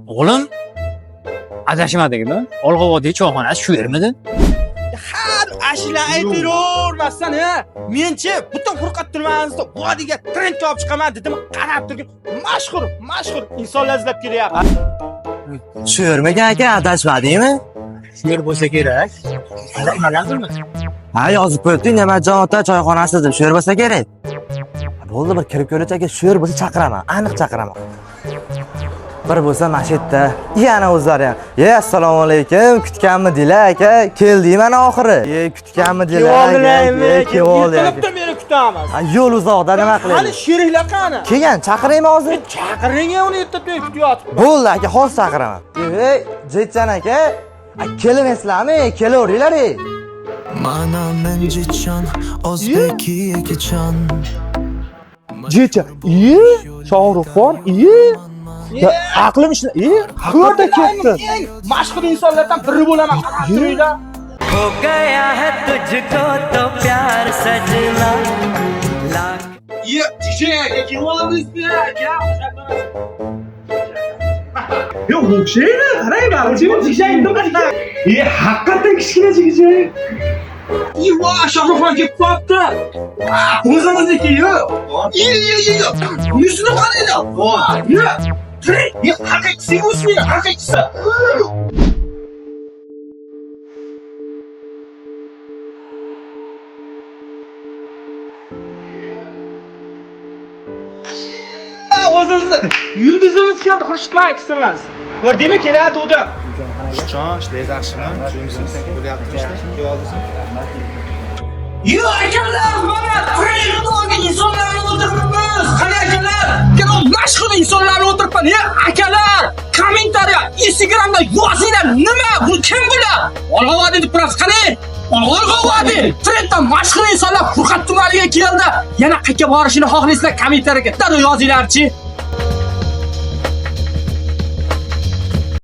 Oğlum, adashmadingmi? Olg'avodiy choyxonasi shu yermidi? Har ashula aytiravermasdan, menchi butun furqat turmanizda vodiga trendga olib chiqaman dedim, qarab turgan mashhur insonlar izlab kelyapti. Shu yermagan aka, adashmadingmi? Shu yer bo'lsa kerak. Nimalarmi? Ha, yozib qo'yibdi, Ne'matjon ota choyxonasi deb. Shu yer bo'lsa kerak. Bo'ldi, bir kirib ko'rach aka, shu yer bo'lsa chaqiraman, aniq chaqiraman. Bir bo'lsa mashitda. Yana o'zlari ham. Assalomu alaykum, kutganmidinglar aka? Keldik mana oxiri. Kutganmidinglar aka? Keldi. Ertalabdan beri kutamiz. Ha, yo'l uzoqda nima Hali qilaylik? sheriklar qani? Kelgan, chaqiraymi hozir? Chaqiring uni ertalabdan kutyapti. Bo'ldi aka, hozir chaqiraman. Jetjan aka, kelinsizlarmi? Kelaveringlar. Mana men Jetjan, O'zbekiyagajon. Jetjan, Shohruxxon, Ya aqlim ishla. Ko'rda ketdi. Eng mashhur insonlardan biri bo'laman. Qarab turinglar. हो गया है तुझको तो प्यार सजना DJ, какие волны спят, Yo, o'xshaydi. Qarang, o'zim DJ indamadi. Haqiqatan kichkina DJ. Ivo, Shohruxxon kelib qopti. O'zimizniki-yu. Yuzini qaranglar. Haqiqisi o'smi, haqiqisi. O'zimizni yulduzimiz keldi, xushmayksimiz. Ko'rdingmi, keladi o'da. Xushjon, ishlaysiz yaxshimi? Tushunsiz? Bo'lyapti ishlar. Yo akalar, mana trendga insonlarni o'tiribmiz. Qani akalar, keling mashhur insonlarni o'tiribman. Akalar, kommentariya, Instagramda yozinglar, nima bu kim bular? Olg'avodi deb turasiz, qani? Olg'avodi, trendda mashhur insonlar Furqat tumaniga keldi. Yana qayerga borishini xohlaysizlar, kommentariyaga darrov yozinglar-chi.